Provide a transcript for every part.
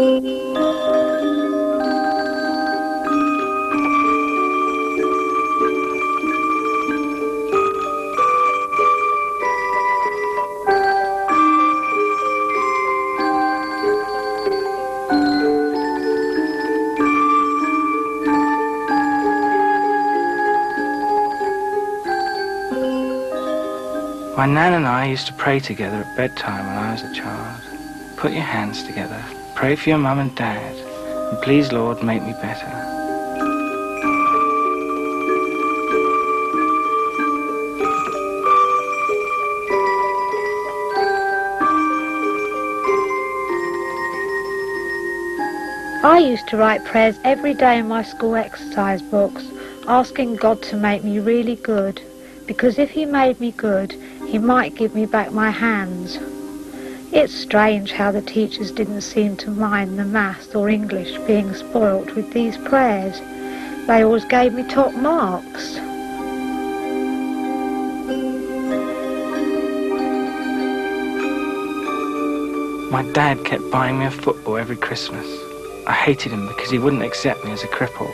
My nan and I used to pray together at bedtime when I was a child. Put your hands together, pray for your mum and dad, and please, Lord, make me better. I used to write prayers every day in my school exercise books, asking God to make me really good, because if he made me good, he might give me back my hands. It's strange how the teachers didn't seem to mind the maths or English being spoilt with these prayers. They always gave me top marks. My dad kept buying me a football every Christmas. I hated him because he wouldn't accept me as a cripple.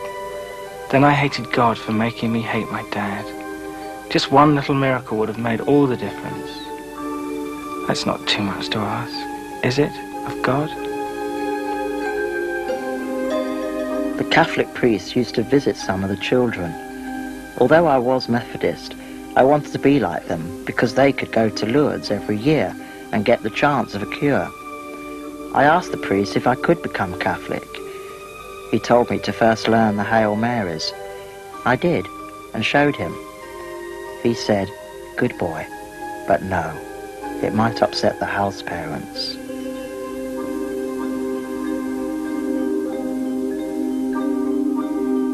Then I hated God for making me hate my dad. Just one little miracle would have made all the difference. That's not too much to ask, is it, of God? The Catholic priests used to visit some of the children. Although I was Methodist, I wanted to be like them because they could go to Lourdes every year and get the chance of a cure. I asked the priest if I could become Catholic. He told me to first learn the Hail Marys. I did, and showed him. He said, "Good boy, but no, it might upset the house parents."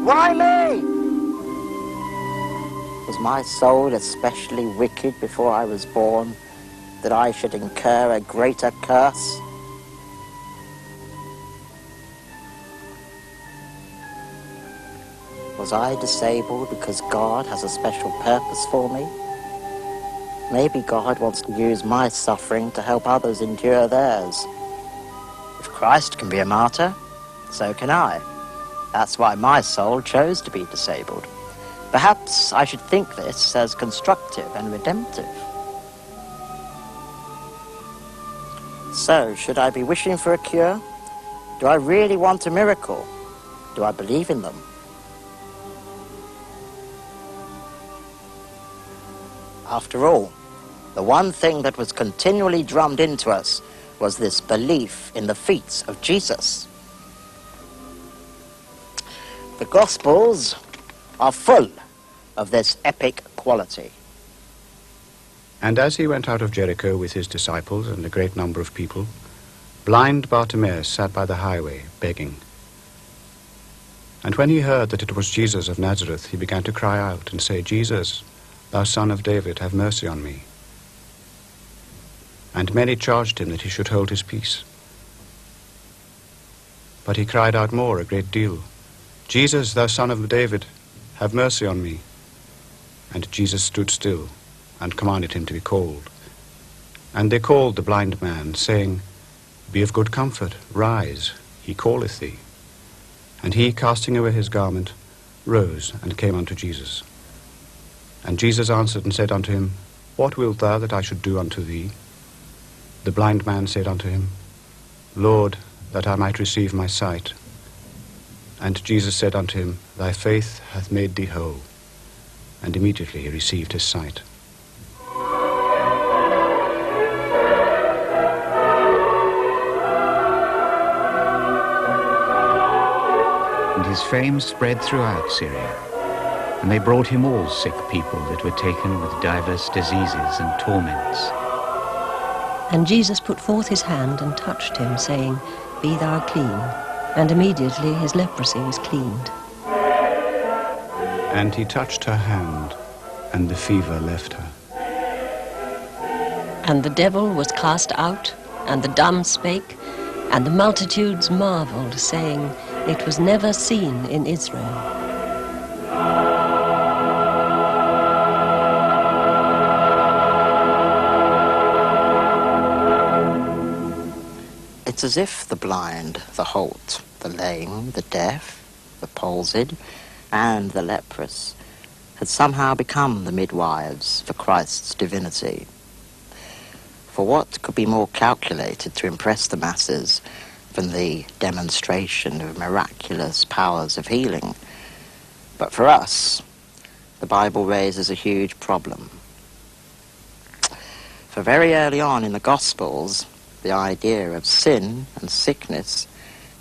Why me? Was my soul especially wicked before I was born, that I should incur a greater curse? Was I disabled because God has a special purpose for me? Maybe God wants to use my suffering to help others endure theirs. If Christ can be a martyr, so can I. That's why my soul chose to be disabled. Perhaps I should think this as constructive and redemptive. So, should I be wishing for a cure? Do I really want a miracle? Do I believe in them? After all, the one thing that was continually drummed into us was this belief in the feats of Jesus. The Gospels are full of this epic quality. And as he went out of Jericho with his disciples and a great number of people, blind Bartimaeus sat by the highway, begging. And when he heard that it was Jesus of Nazareth, he began to cry out and say, "Jesus, thou son of David, have mercy on me." And many charged him that he should hold his peace. But he cried out more, a great deal, "Jesus, thou son of David, have mercy on me." And Jesus stood still and commanded him to be called. And they called the blind man, saying, "Be of good comfort, rise, he calleth thee." And he, casting away his garment, rose and came unto Jesus. And Jesus answered and said unto him, "What wilt thou that I should do unto thee?" The blind man said unto him, "Lord, that I might receive my sight." And Jesus said unto him, "Thy faith hath made thee whole." And immediately he received his sight. And his fame spread throughout Syria. And they brought him all sick people that were taken with divers diseases and torments. And Jesus put forth his hand and touched him, saying, "Be thou clean." And immediately his leprosy was cleaned. And he touched her hand, and the fever left her. And the devil was cast out, and the dumb spake, and the multitudes marveled, saying, "It was never seen in Israel." It's as if the blind, the halt, the lame, the deaf, the palsied, and the leprous had somehow become the midwives for Christ's divinity. For what could be more calculated to impress the masses than the demonstration of miraculous powers of healing? But for us, the Bible raises a huge problem. For very early on in the Gospels, the idea of sin and sickness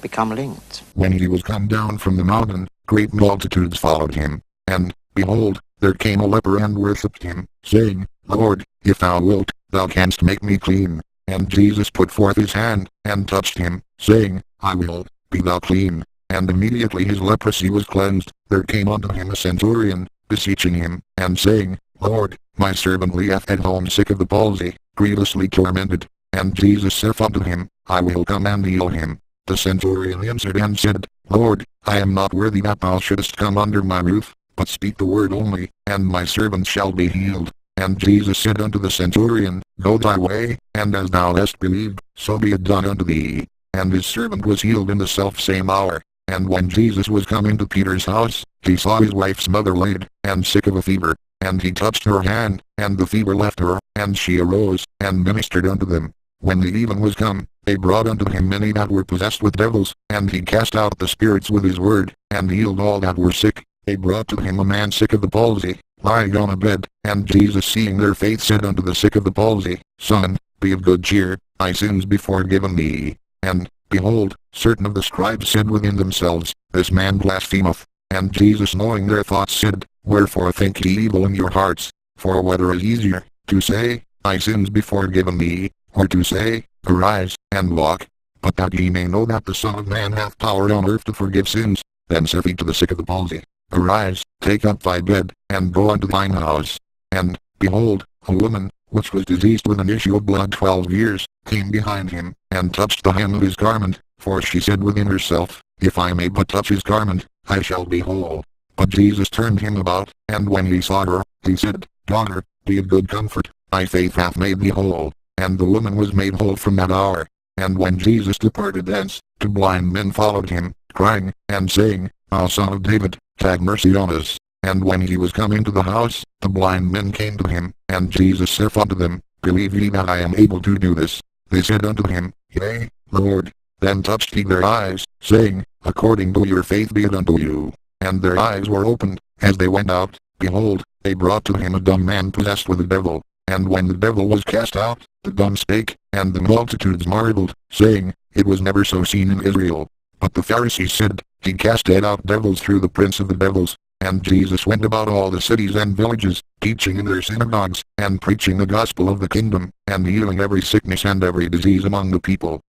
become linked. When he was come down from the mountain, great multitudes followed him, and, behold, there came a leper and worshipped him, saying, Lord, if thou wilt, thou canst make me clean. And Jesus put forth his hand, and touched him, saying, I will, be thou clean. And immediately his leprosy was cleansed. There came unto him a centurion, beseeching him, and saying, Lord, my servant lieth at home sick of the palsy, grievously tormented. And Jesus saith unto him, I will come and heal him. The centurion answered and said, Lord, I am not worthy that thou shouldest come under my roof, but speak the word only, and my servant shall be healed. And Jesus said unto the centurion, Go thy way, and as thou hast believed, so be it done unto thee. And his servant was healed in the selfsame hour. And when Jesus was come into Peter's house, he saw his wife's mother laid, and sick of a fever. And he touched her hand, and the fever left her, and she arose, and ministered unto them. When the even was come, they brought unto him many that were possessed with devils, and he cast out the spirits with his word, and healed all that were sick. They brought to him a man sick of the palsy, lying on a bed. And Jesus, seeing their faith, said unto the sick of the palsy, Son, be of good cheer, thy sins be forgiven thee. And, behold, certain of the scribes said within themselves, This man blasphemeth. And Jesus, knowing their thoughts, said, Wherefore think ye evil in your hearts? For whether is easier, to say, Thy sins be forgiven thee, or to say, Arise, and walk? But that ye may know that the Son of Man hath power on earth to forgive sins. Then saith he to the sick of the palsy, Arise, take up thy bed, and go unto thine house. And, behold, a woman, which was diseased with an issue of blood 12 years, came behind him, and touched the hem of his garment. For she said within herself, If I may but touch his garment, I shall be whole. But Jesus turned him about, and when he saw her, he said, Daughter, be of good comfort, thy faith hath made thee whole. And the woman was made whole from that hour. And when Jesus departed thence, 2 blind men followed him, crying, and saying, Thou Son of David, have mercy on us. And when he was come into the house, the blind men came to him, and Jesus saith unto them, Believe ye that I am able to do this? They said unto him, Yea, Lord. Then touched he their eyes, saying, According to your faith be it unto you. And their eyes were opened. As they went out, behold, they brought to him a dumb man possessed with a devil. And when the devil was cast out, the dumb spake, and the multitudes marveled, saying, It was never so seen in Israel. But the Pharisees said, He casteth out devils through the prince of the devils. And Jesus went about all the cities and villages, teaching in their synagogues, and preaching the gospel of the kingdom, and healing every sickness and every disease among the people.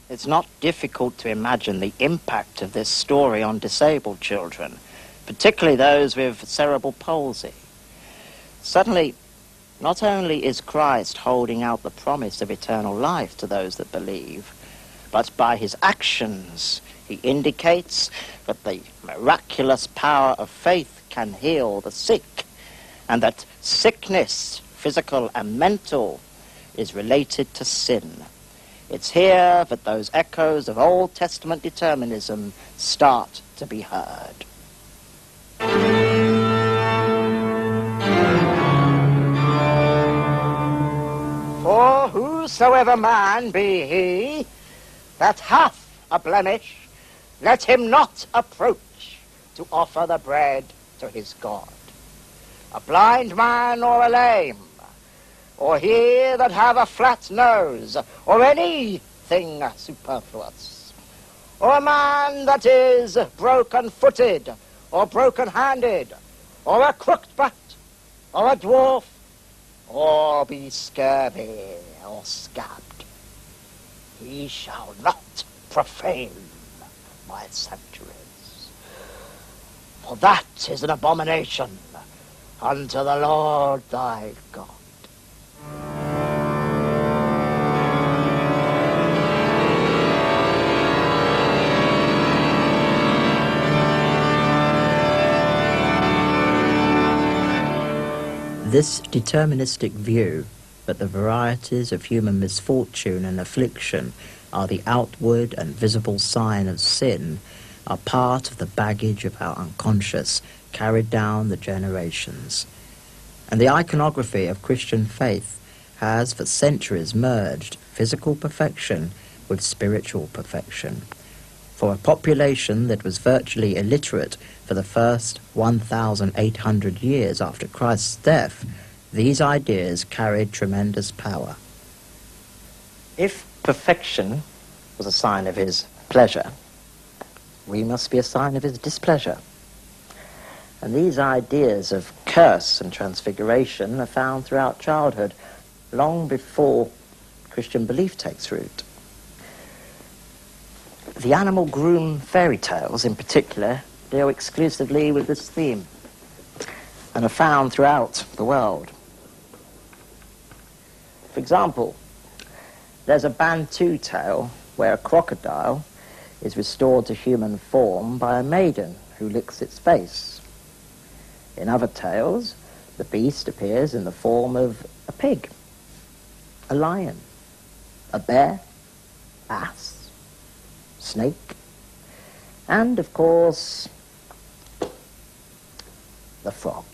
It's not difficult to imagine the impact of this story on disabled children, particularly those with cerebral palsy. Suddenly, not only is Christ holding out the promise of eternal life to those that believe, but by his actions he indicates that the miraculous power of faith can heal the sick, and that sickness, physical and mental, is related to sin. It's here that those echoes of Old Testament determinism start to be heard. For whosoever man be he that hath a blemish, let him not approach to offer the bread to his God. A blind man or a lame, or he that have a flat nose, or anything superfluous, or a man that is broken-footed, or broken-handed, or a crooked back, or a dwarf, or be scurvy or scabbed, he shall not profane my sanctuaries. For that is an abomination unto the Lord thy God. This deterministic view but the varieties of human misfortune and affliction are the outward and visible sign of sin, are part of the baggage of our unconscious, carried down the generations. And the iconography of Christian faith has for centuries merged physical perfection with spiritual perfection. For a population that was virtually illiterate for the first 1,800 years after Christ's death, these ideas carried tremendous power. If perfection was a sign of his pleasure, we must be a sign of his displeasure. And these ideas of curse and transfiguration are found throughout childhood, long before Christian belief takes root. The animal groom fairy tales, in particular, deal exclusively with this theme and are found throughout the world. For example, there's a Bantu tale where a crocodile is restored to human form by a maiden who licks its face. In other tales, the beast appears in the form of a pig, a lion, a bear, ass, snake, and, of course, the frog.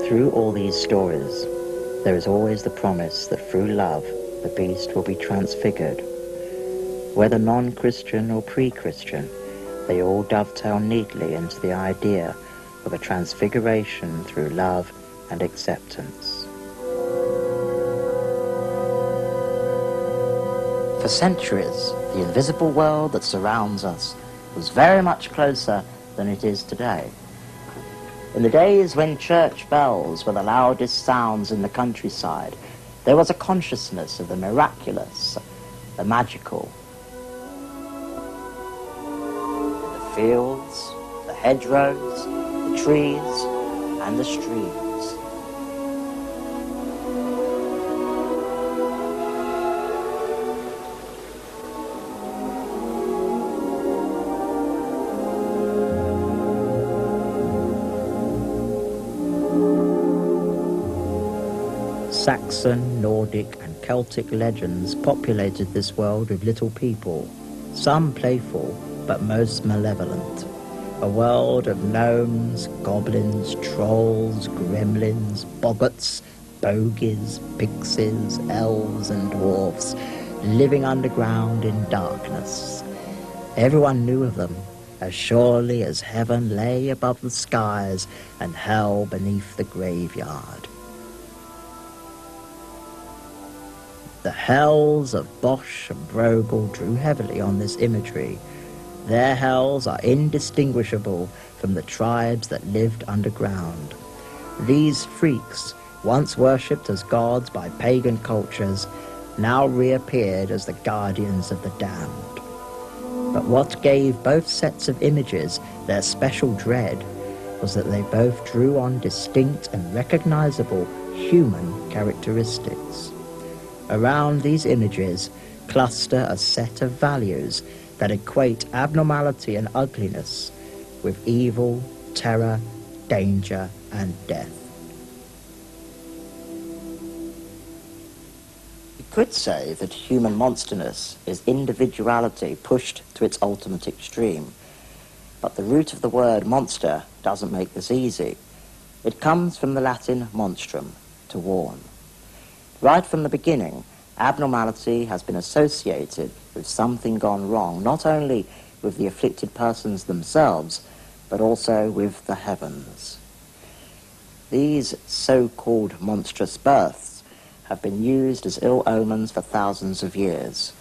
Through all these stories, there is always the promise that through love, the beast will be transfigured. Whether non-Christian or pre-Christian, they all dovetail neatly into the idea of a transfiguration through love and acceptance. For centuries, the invisible world that surrounds us was very much closer than it is today. In the days when church bells were the loudest sounds in the countryside, there was a consciousness of the miraculous, the magical. The fields, the hedgerows, the trees, and the streams. Saxon, Nordic, and Celtic legends populated this world with little people, some playful, but most malevolent. A world of gnomes, goblins, trolls, gremlins, boggarts, bogies, pixies, elves, and dwarfs, living underground in darkness. Everyone knew of them, as surely as heaven lay above the skies and hell beneath the graveyard. The hells of Bosch and Brogel drew heavily on this imagery. Their hells are indistinguishable from the tribes that lived underground. These freaks, once worshipped as gods by pagan cultures, now reappeared as the guardians of the damned. But what gave both sets of images their special dread was that they both drew on distinct and recognizable human characteristics. Around these images cluster a set of values that equate abnormality and ugliness with evil, terror, danger, and death. You could say that human monsterness is individuality pushed to its ultimate extreme, but the root of the word monster doesn't make this easy. It comes from the Latin monstrum, to warn. Right from the beginning, abnormality has been associated with something gone wrong, not only with the afflicted persons themselves, but also with the heavens. These so-called monstrous births have been used as ill omens for thousands of years,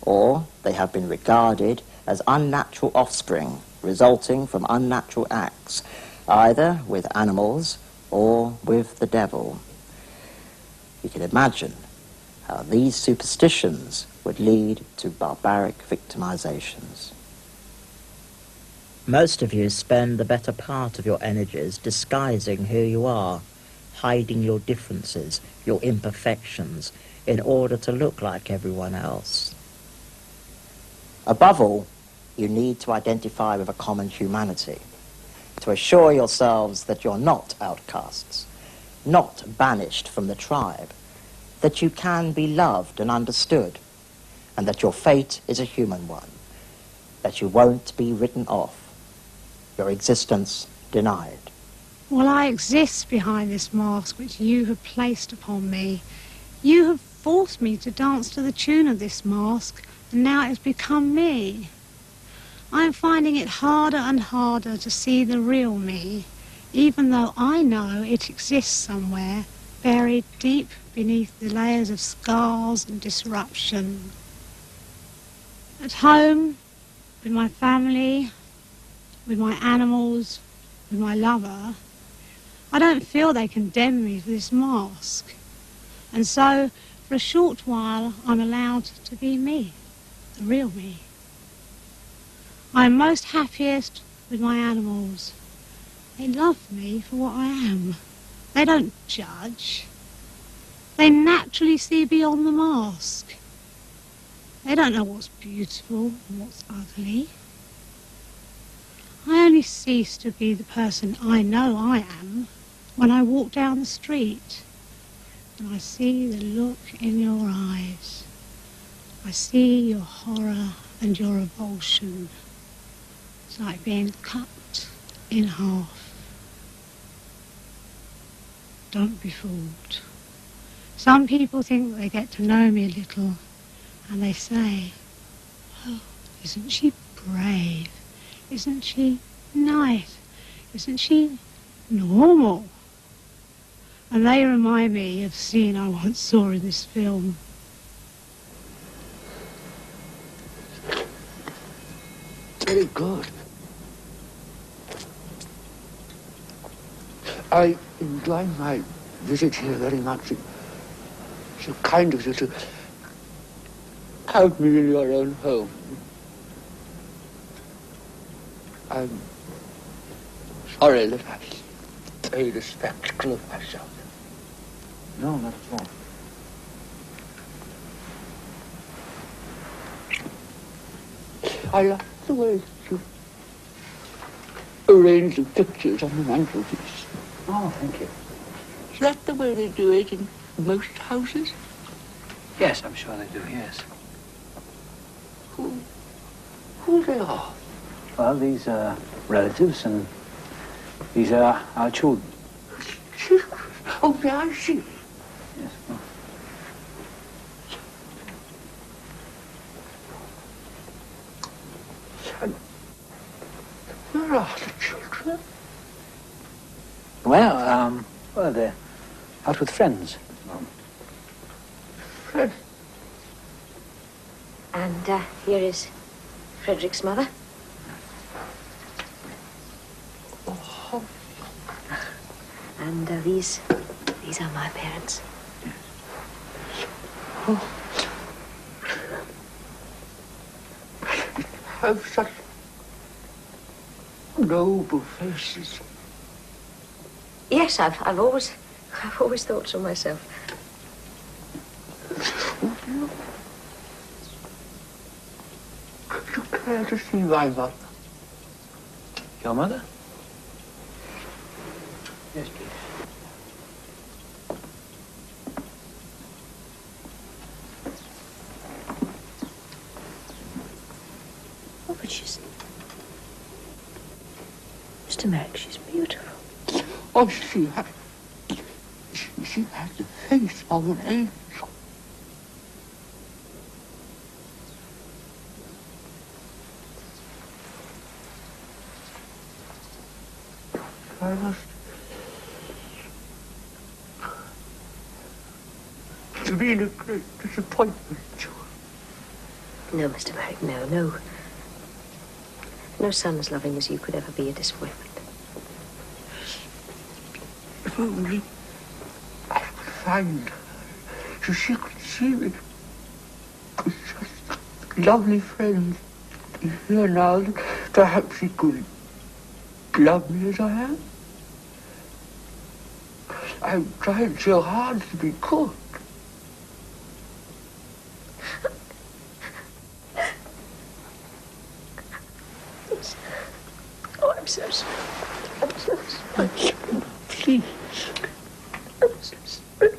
or they have been regarded as unnatural offspring resulting from unnatural acts, either with animals or with the devil. You can imagine how these superstitions would lead to barbaric victimizations. Most of you spend the better part of your energies disguising who you are, hiding your differences, your imperfections, in order to look like everyone else. Above all, you need to identify with a common humanity, to assure yourselves that you're not outcasts, not banished from the tribe, that you can be loved and understood, and that your fate is a human one, that you won't be written off, your existence denied. Well, I exist behind this mask which you have placed upon me. You have forced me to dance to the tune of this mask, and now it has become me. I am finding it harder and harder to see the real me, even though I know it exists somewhere, buried deep beneath the layers of scars and disruption. At home, with my family, with my animals, with my lover, I don't feel they condemn me for this mask. And so, for a short while, I'm allowed to be me, the real me. I am most happiest with my animals. They love me for what I am. They don't judge. They naturally see beyond the mask. They don't know what's beautiful and what's ugly. I only cease to be the person I know I am when I walk down the street and I see the look in your eyes. I see your horror and your revulsion. It's like being cut in half. Don't be fooled. Some people think they get to know me a little and they say, "Oh, isn't she brave? Isn't she nice? Isn't she normal?" And they remind me of a scene I once saw in this film. Very good. I enjoy my visit here very much. It's so kind of you to have me in your own home. I'm sorry that I made a spectacle of myself. No, not at all. I like the way you arrange the pictures on the mantelpiece. Oh, thank you. Is that the way they do it in most houses? Yes, I'm sure they do, yes. Who they are? Well, these are relatives and these are our children. Oh, may I see? Yes. Well. And where are the children? Well, they're out with friends. Friends? And here is Frederick's mother. Oh. And these are my parents. Oh. Have such noble faces. Yes, I've always thought so myself. Could you care to see my mother? Your mother? Yes, please. Oh, but she's... Mr. Merrick, she's beautiful. Oh, she has the face of an angel. I must have been a great disappointment to her. No, Mr. Merrick, no. No son as loving as you could ever be a disappointment. If only I could find her so she could see me. With such lovely friends here now that perhaps she could love me as I am. I'm trying so hard to be good. Oh, I'm so sorry. I'm so sorry. Please. I'm so sorry.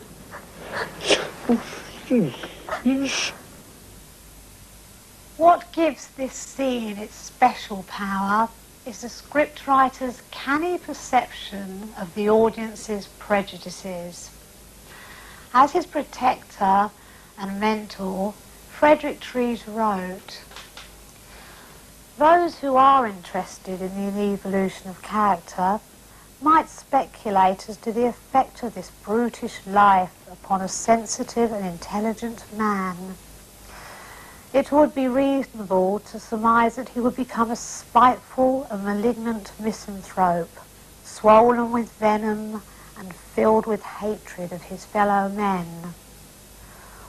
Please. What gives this scene its special power is the scriptwriter's canny perception of the audience's prejudices. As his protector and mentor, Frederick Treves wrote, "Those who are interested in the evolution of character might speculate as to the effect of this brutish life upon a sensitive and intelligent man. It would be reasonable to surmise that he would become a spiteful and malignant misanthrope, swollen with venom and filled with hatred of his fellow men.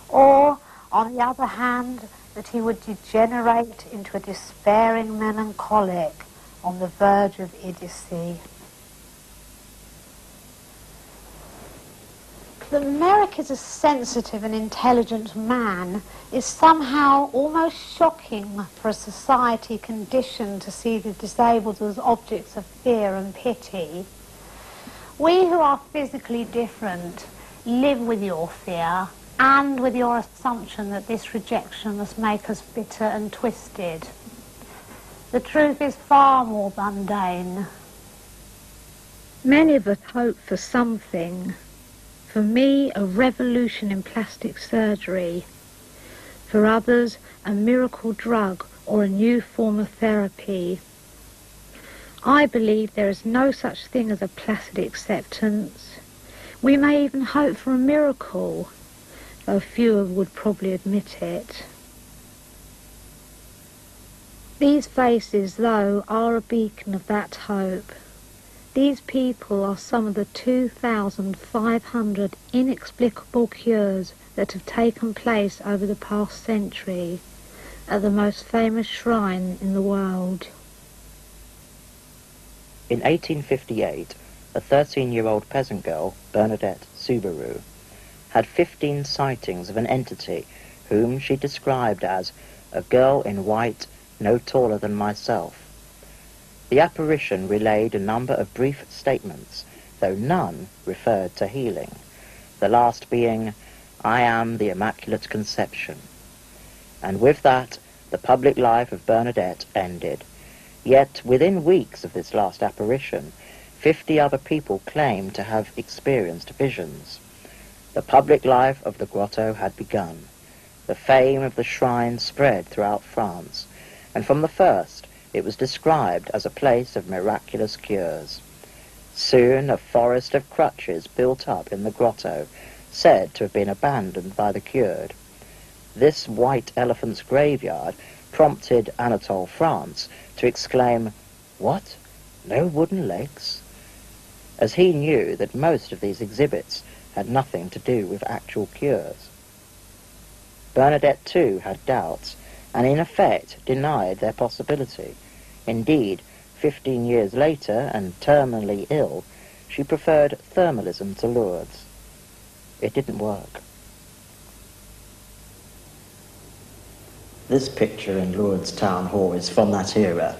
Or, on the other hand, that he would degenerate into a despairing melancholic on the verge of idiocy." That Merrick is a sensitive and intelligent man is somehow almost shocking for a society conditioned to see the disabled as objects of fear and pity. We who are physically different live with your fear and with your assumption that this rejection must make us bitter and twisted. The truth is far more mundane. Many of us hope for something. For me, a revolution in plastic surgery. For others, a miracle drug or a new form of therapy. I believe there is no such thing as a placid acceptance. We may even hope for a miracle, though fewer would probably admit it. These faces, though, are a beacon of that hope. These people are some of the 2,500 inexplicable cures that have taken place over the past century at the most famous shrine in the world. In 1858, a 13-year-old peasant girl, Bernadette Subaru, had 15 sightings of an entity whom she described as a girl in white no taller than myself. The apparition relayed a number of brief statements, though none referred to healing, the last being, "I am the Immaculate Conception." And with that, the public life of Bernadette ended. Yet, within weeks of this last apparition, 50 other people claimed to have experienced visions. The public life of the grotto had begun. The fame of the shrine spread throughout France, and from the first, it was described as a place of miraculous cures. Soon a forest of crutches built up in the grotto, said to have been abandoned by the cured. This white elephant's graveyard prompted Anatole France to exclaim, "What? No wooden legs?" as he knew that most of these exhibits had nothing to do with actual cures. Bernadette too had doubts, and in effect denied their possibility. Indeed, 15 years later, and terminally ill, she preferred thermalism to Lourdes. It didn't work. This picture in Lourdes Town Hall is from that era,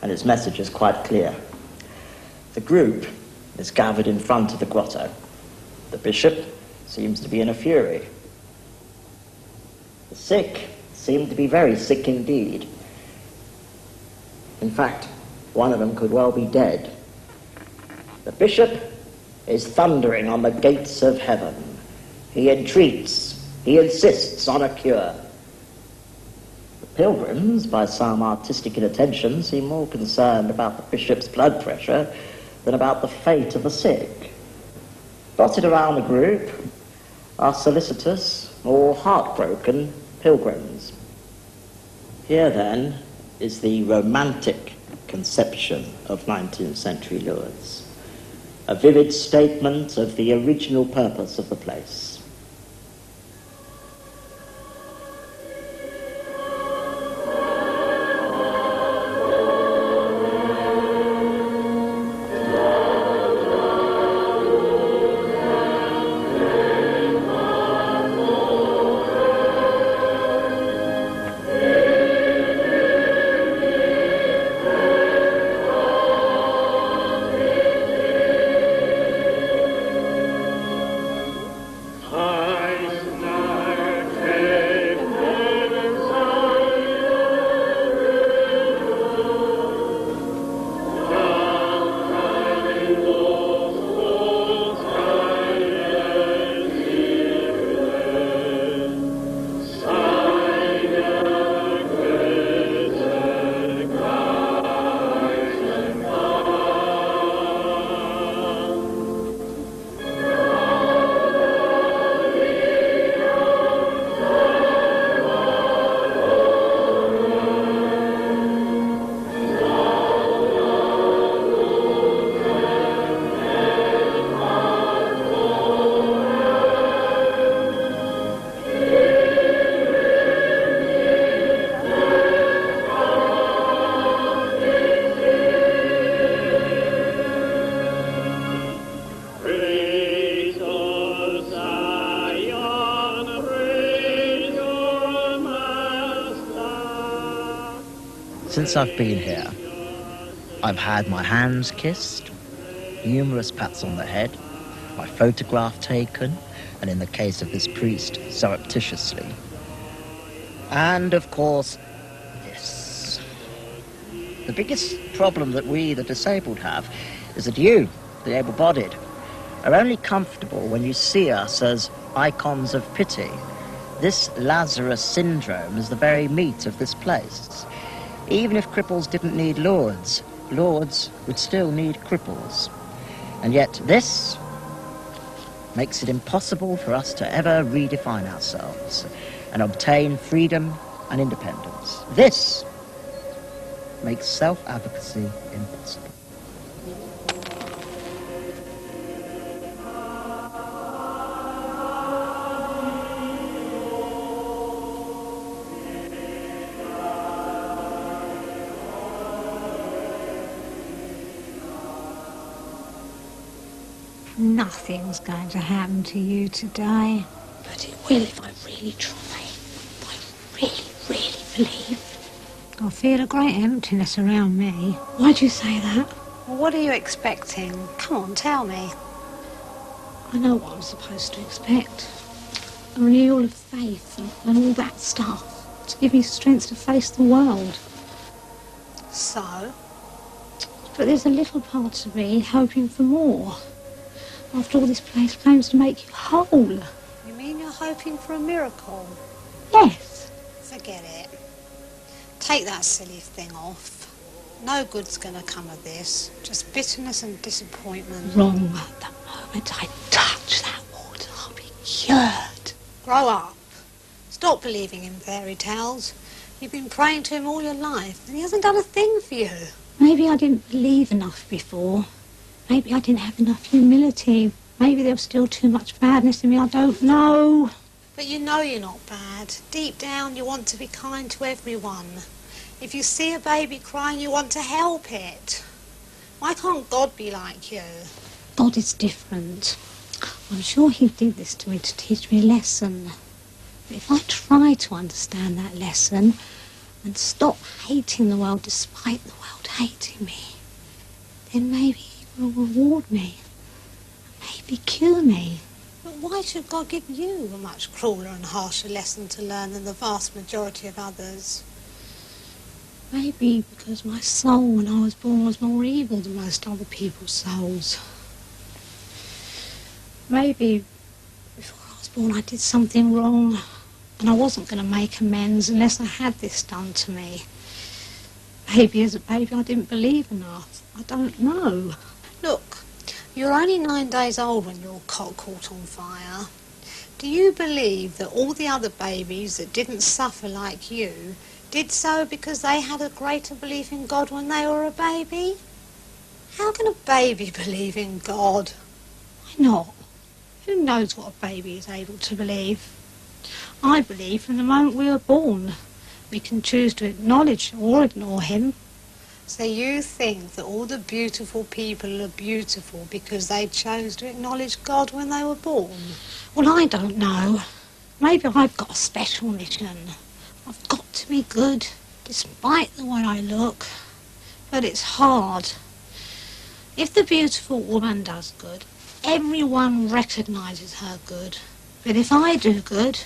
and its message is quite clear. The group is gathered in front of the grotto. The bishop seems to be in a fury. The sick seem to be very sick indeed. In fact, one of them could well be dead. The bishop is thundering on the gates of heaven. He entreats, he insists on a cure. The pilgrims, by some artistic inattention, seem more concerned about the bishop's blood pressure than about the fate of the sick. Dotted around the group are solicitous or heartbroken pilgrims. Here, then, is the romantic conception of 19th century Lourdes, a vivid statement of the original purpose of the place. Since I've been here, I've had my hands kissed, numerous pats on the head, my photograph taken, and in the case of this priest, surreptitiously. And, of course, this. The biggest problem that we, the disabled, have is that you, the able-bodied, are only comfortable when you see us as icons of pity. This Lazarus syndrome is the very meat of this place. Even if cripples didn't need Lourdes, Lourdes would still need cripples. And yet this makes it impossible for us to ever redefine ourselves and obtain freedom and independence. This makes self-advocacy impossible. Nothing's going to happen to you today. But it will if I really try. If I really believe. I feel a great emptiness around me. Why'd you say that? Well, what are you expecting? Come on, tell me. I know what I'm supposed to expect. A renewal of faith and all that stuff to give me strength to face the world. So? But there's a little part of me hoping for more. After all, this place claims to make you whole. You mean you're hoping for a miracle? Yes. Forget it. Take that silly thing off. No good's going to come of this. Just bitterness and disappointment. Wrong. The moment I touch that water, I'll be cured. Grow up. Stop believing in fairy tales. You've been praying to him all your life, and he hasn't done a thing for you. Maybe I didn't believe enough before. Maybe I didn't have enough humility. Maybe there was still too much badness in me. I don't know. But you know you're not bad. Deep down, you want to be kind to everyone. If you see a baby crying, you want to help it. Why can't God be like you? God is different. I'm sure he did this to me to teach me a lesson. But if I try to understand that lesson and stop hating the world despite the world hating me, then maybe he will reward me, maybe cure me. But why should God give you a much crueler and harsher lesson to learn than the vast majority of others? Maybe because my soul when I was born was more evil than most other people's souls. Maybe before I was born I did something wrong and I wasn't going to make amends unless I had this done to me. Maybe as a baby I didn't believe enough. I don't know. Look, you're only 9 days old when your cock caught on fire. Do you believe that all the other babies that didn't suffer like you did so because they had a greater belief in God when they were a baby? How can a baby believe in God? Why not? Who knows what a baby is able to believe? I believe from the moment we were born. We can choose to acknowledge or ignore him. So you think that all the beautiful people are beautiful because they chose to acknowledge God when they were born? Well, I don't know. Maybe I've got a special mission. I've got to be good, despite the way I look. But it's hard. If the beautiful woman does good, everyone recognises her good. But if I do good,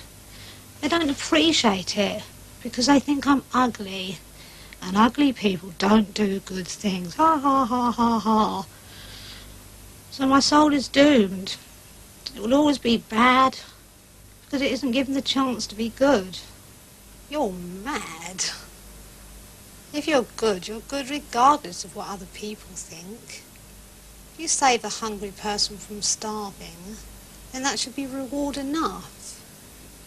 they don't appreciate it because they think I'm ugly. And ugly people don't do good things. Ha, ha, ha, ha, ha. So my soul is doomed. It will always be bad because it isn't given the chance to be good. You're mad. If you're good regardless of what other people think. If you save a hungry person from starving, then that should be reward enough.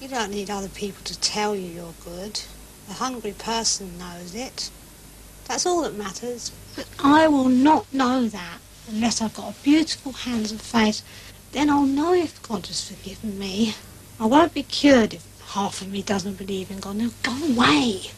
You don't need other people to tell you you're good. The hungry person knows it. That's all that matters. But I will not know that unless I've got a beautiful hands and face. Then I'll know if God has forgiven me. I won't be cured if half of me doesn't believe in God. Now go away.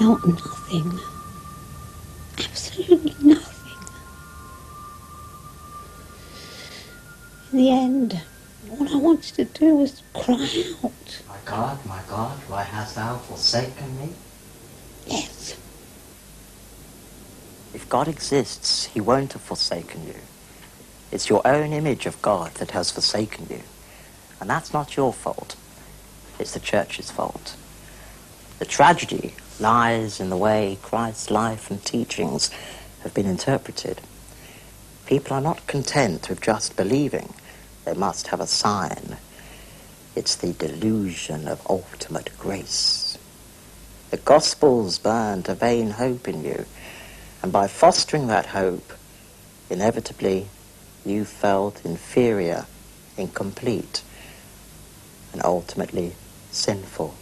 about nothing. Absolutely nothing. In the end, all I wanted to do was cry out. My God, why hast thou forsaken me? Yes. If God exists, he won't have forsaken you. It's your own image of God that has forsaken you. And that's not your fault. It's the church's fault. The tragedy lies in the way Christ's life and teachings have been interpreted. People are not content with just believing. They must have a sign. It's the delusion of ultimate grace. The Gospels burnt a vain hope in you, and by fostering that hope, inevitably you felt inferior, incomplete, and ultimately sinful.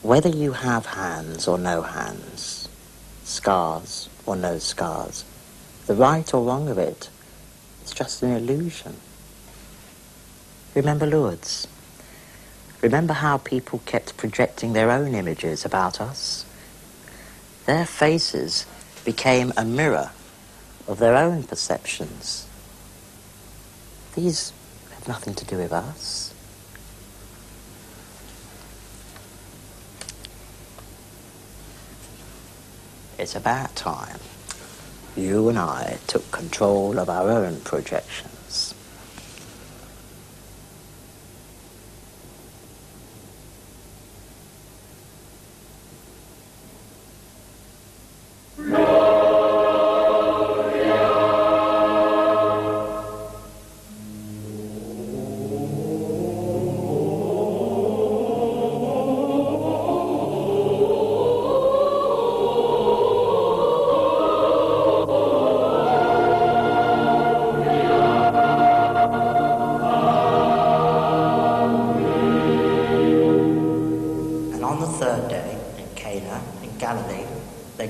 Whether you have hands or no hands, scars or no scars, the right or wrong of it, it's just an illusion. Remember Lourdes? Remember how people kept projecting their own images about us? Their faces became a mirror of their own perceptions. These have nothing to do with us. It's about time you and I took control of our own projections.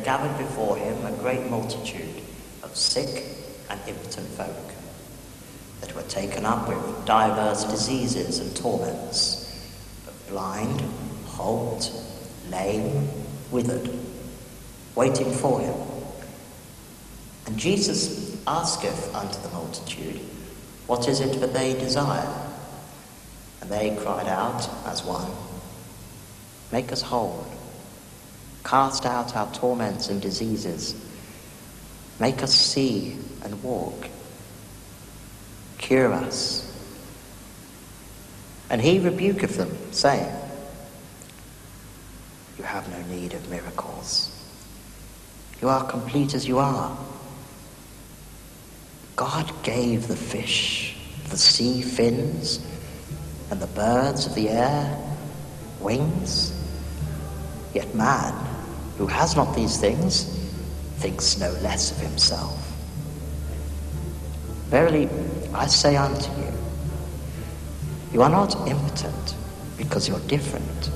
Gathered before him a great multitude of sick and impotent folk that were taken up with diverse diseases and torments, of blind, halt, lame, withered, waiting for him. And Jesus asketh unto the multitude, what is it that they desire? And they cried out as one, make us whole. Cast out our torments and diseases. Make us see and walk. Cure us. And he rebuketh them, saying, you have no need of miracles. You are complete as you are. God gave the fish, the sea fins, and the birds of the air wings. Yet man, who has not these things, thinks no less of himself. Verily, I say unto you, you are not impotent because you're different.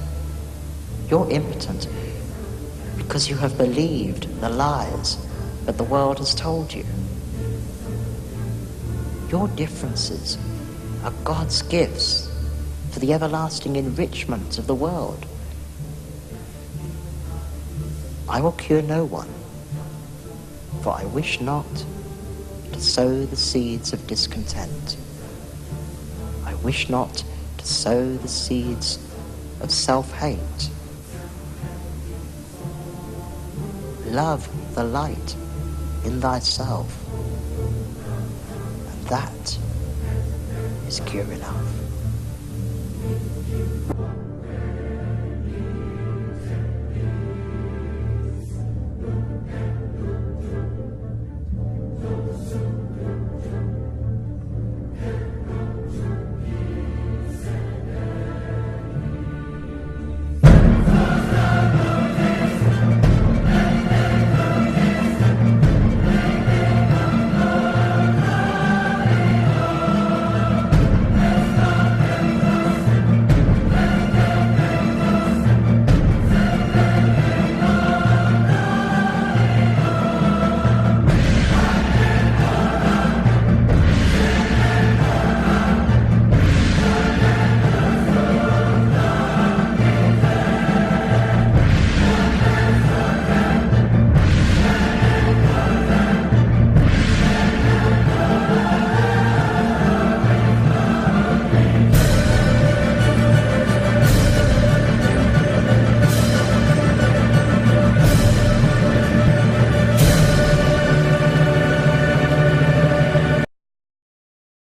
You're impotent because you have believed the lies that the world has told you. Your differences are God's gifts for the everlasting enrichment of the world. I will cure no one, for I wish not to sow the seeds of discontent. I wish not to sow the seeds of self-hate. Love the light in thyself, and that is cure enough.